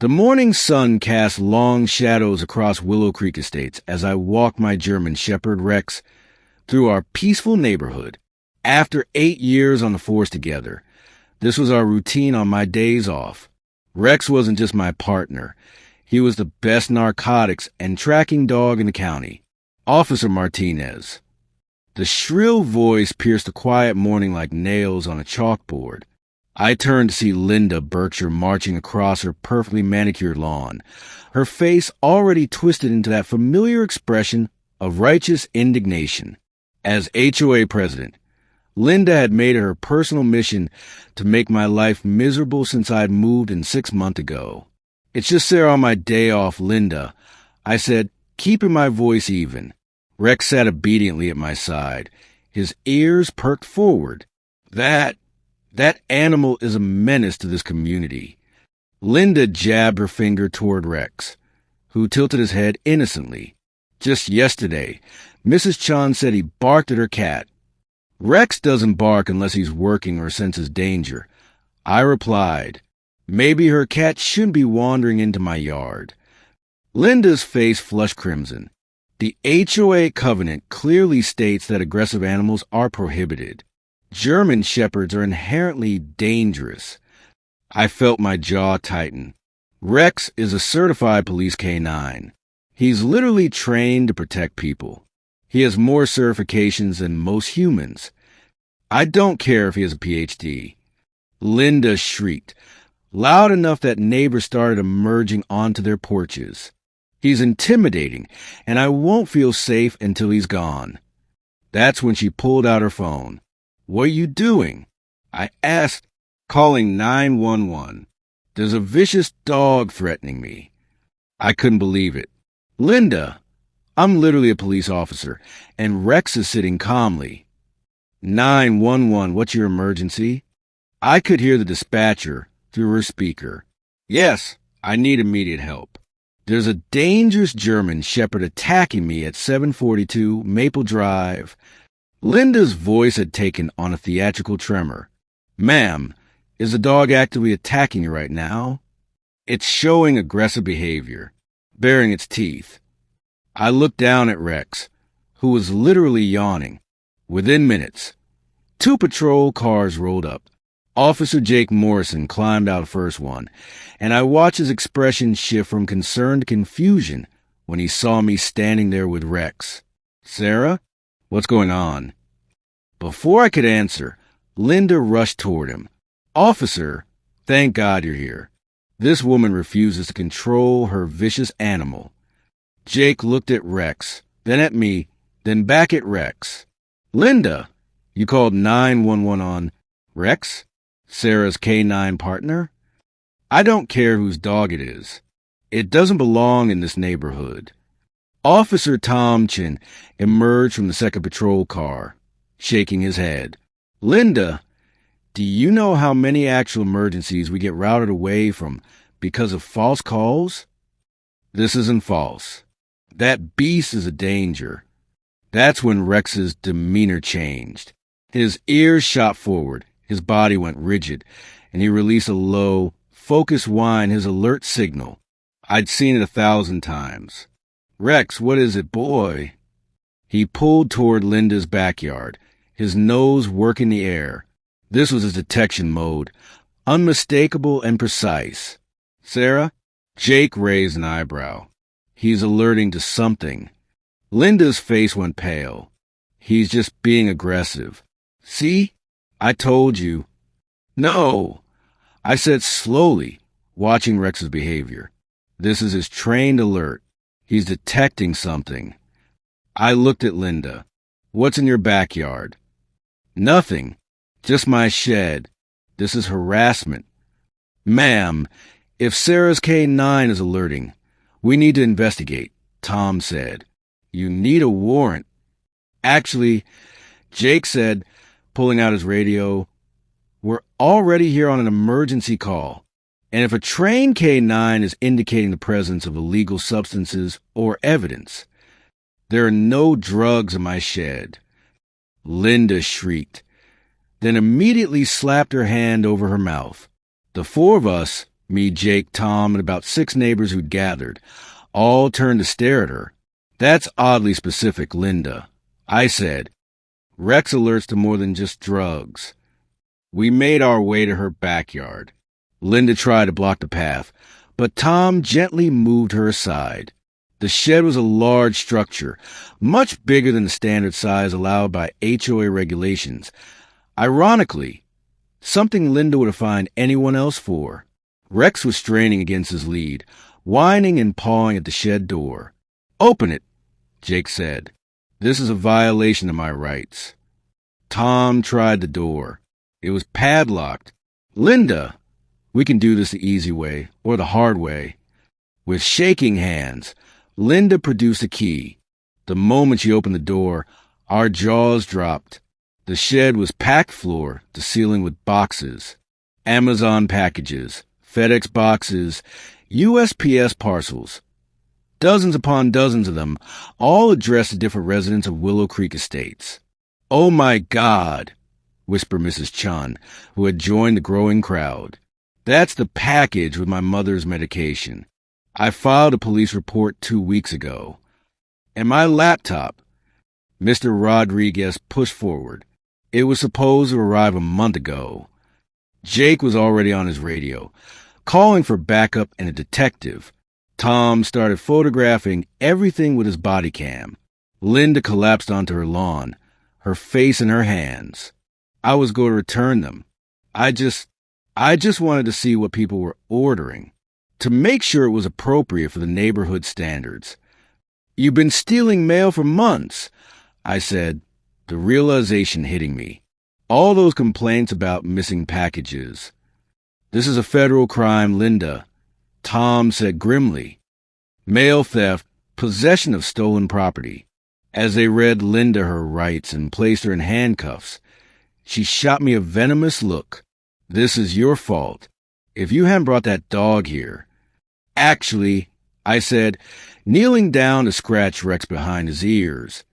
The morning sun cast long shadows across Willow Creek Estates as I walked my German Shepherd Rex through our peaceful neighborhood. After 8 years on the force together, this was our routine on my days off. Rex wasn't just my partner. He was the best narcotics and tracking dog in the county. Officer Martinez. The shrill voice pierced the quiet morning like nails on a chalkboard. I turned to see Linda Berkshire marching across her perfectly manicured lawn, her face already twisted into that familiar expression of righteous indignation. As HOA president, Linda had made it her personal mission to make my life miserable since I'd moved in 6 months ago. "It's just there on my day off, Linda," I said, keeping my voice even. Rex sat obediently at my side, his ears perked forward. That animal is a menace to this community. Linda jabbed her finger toward Rex, who tilted his head innocently. Just yesterday, Mrs. Chan said he barked at her cat. Rex doesn't bark unless he's working or senses danger. I replied, maybe her cat shouldn't be wandering into my yard. Linda's face flushed crimson. The HOA covenant clearly states that aggressive animals are prohibited. German shepherds are inherently dangerous. I felt my jaw tighten. Rex is a certified police canine. He's literally trained to protect people. He has more certifications than most humans. I don't care if he has a PhD. Linda shrieked, loud enough that neighbors started emerging onto their porches. He's intimidating, and I won't feel safe until he's gone. That's when she pulled out her phone. "What are you doing?" I asked, calling 911. "There's a vicious dog threatening me." I couldn't believe it. "Linda, I'm literally a police officer, and Rex is sitting calmly." 911, what's your emergency?" I could hear the dispatcher through her speaker. "Yes, I need immediate help. There's a dangerous German shepherd attacking me at 742 Maple Drive." Linda's voice had taken on a theatrical tremor. "Ma'am, is the dog actively attacking you right now?" "It's showing aggressive behavior, baring its teeth." I looked down at Rex, who was literally yawning. Within minutes, 2 patrol cars rolled up. Officer Jake Morrison climbed out first one, and I watched his expression shift from concern to confusion when he saw me standing there with Rex. "Sarah, what's going on?" Before I could answer, Linda rushed toward him. "Officer, thank God you're here. This woman refuses to control her vicious animal." Jake looked at Rex, then at me, then back at Rex. "Linda, you called 911 on Rex? Sarah's canine partner? I don't care whose dog it is. It doesn't belong in this neighborhood." Officer Tom Chin emerged from the second patrol car, shaking his head. "Linda, do you know how many actual emergencies we get routed away from because of false calls? This isn't false. That beast is a danger." That's when Rex's demeanor changed. His ears shot forward, his body went rigid, and he released a low, focused whine, his alert signal. I'd seen it 1,000 times. "Rex, what is it, boy?" He pulled toward Linda's backyard, his nose working the air. This was his detection mode, unmistakable and precise. "Sarah?" Jake raised an eyebrow. "He's alerting to something." Linda's face went pale. "He's just being aggressive. See? I told you." "No," I said slowly, watching Rex's behavior. "This is his trained alert. He's detecting something." I looked at Linda. "What's in your backyard?" "Nothing. Just my shed. This is harassment." "Ma'am, if Sarah's K9 is alerting, we need to investigate," Tom said. "You need a warrant." "Actually," Jake said, pulling out his radio, "we're already here on an emergency call. And if a trained K9 is indicating the presence of illegal substances or evidence, there are no drugs in my shed." Linda shrieked, then immediately slapped her hand over her mouth. The 4 of us, Me, Jake, Tom, and about 6 neighbors who'd gathered, all turned to stare at her. That's oddly specific, Linda. I said. Rex alerts to more than just drugs. We made our way to her backyard. Linda tried to block the path, but Tom gently moved her aside. The shed was a large structure, much bigger than the standard size allowed by HOA regulations. Ironically, something Linda would have fined anyone else for. Rex was straining against his lead, whining and pawing at the shed door. "Open it," Jake said. "This is a violation of my rights." Tom tried the door. It was padlocked. "Linda, we can do this the easy way, or the hard way." With shaking hands, Linda produced a key. The moment she opened the door, our jaws dropped. The shed was packed floor to ceiling with boxes. Amazon packages, FedEx boxes, USPS parcels. Dozens upon dozens of them, all addressed to different residents of Willow Creek Estates. "Oh my God," whispered Mrs. Chun, who had joined the growing crowd. "That's the package with my mother's medication. I filed a police report 2 weeks ago. And my laptop." Mr. Rodriguez pushed forward. "It was supposed to arrive a month ago." Jake was already on his radio, calling for backup and a detective. Tom started photographing everything with his body cam. Linda collapsed onto her lawn, her face in her hands. I was going to return them. I just wanted to see what people were ordering, to make sure it was appropriate for the neighborhood standards. "You've been stealing mail for months," I said, the realization hitting me. All those complaints about missing packages. "This is a federal crime, Linda," Tom said grimly. "Mail theft, possession of stolen property." As they read Linda her rights and placed her in handcuffs, she shot me a venomous look. "This is your fault. If you hadn't brought that dog here." "Actually," I said, kneeling down to scratch Rex behind his ears,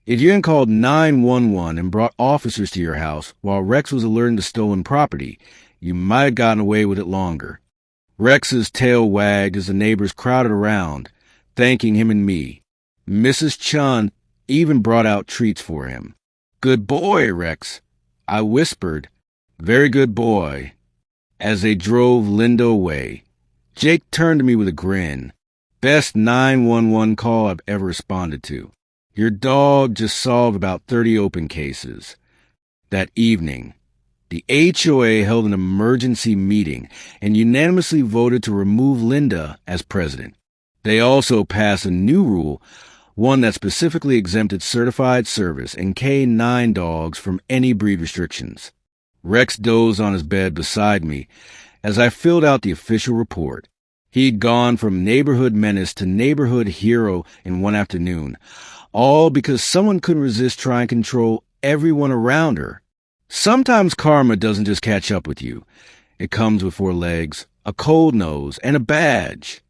"if you hadn't called 911 and brought officers to your house while Rex was alerting to stolen property, you might have gotten away with it longer." Rex's tail wagged as the neighbors crowded around, thanking him and me. Mrs. Chun even brought out treats for him. "Good boy, Rex," I whispered. "Very good boy." As they drove Linda away, Jake turned to me with a grin. "Best 911 call I've ever responded to. Your dog just solved about 30 open cases." That evening, the HOA held an emergency meeting and unanimously voted to remove Linda as president. They also passed a new rule, one that specifically exempted certified service and K9 dogs from any breed restrictions. Rex dozed on his bed beside me as I filled out the official report. He'd gone from neighborhood menace to neighborhood hero in one afternoon, all because someone couldn't resist trying to control everyone around her. Sometimes karma doesn't just catch up with you. It comes with 4 legs, a cold nose, and a badge.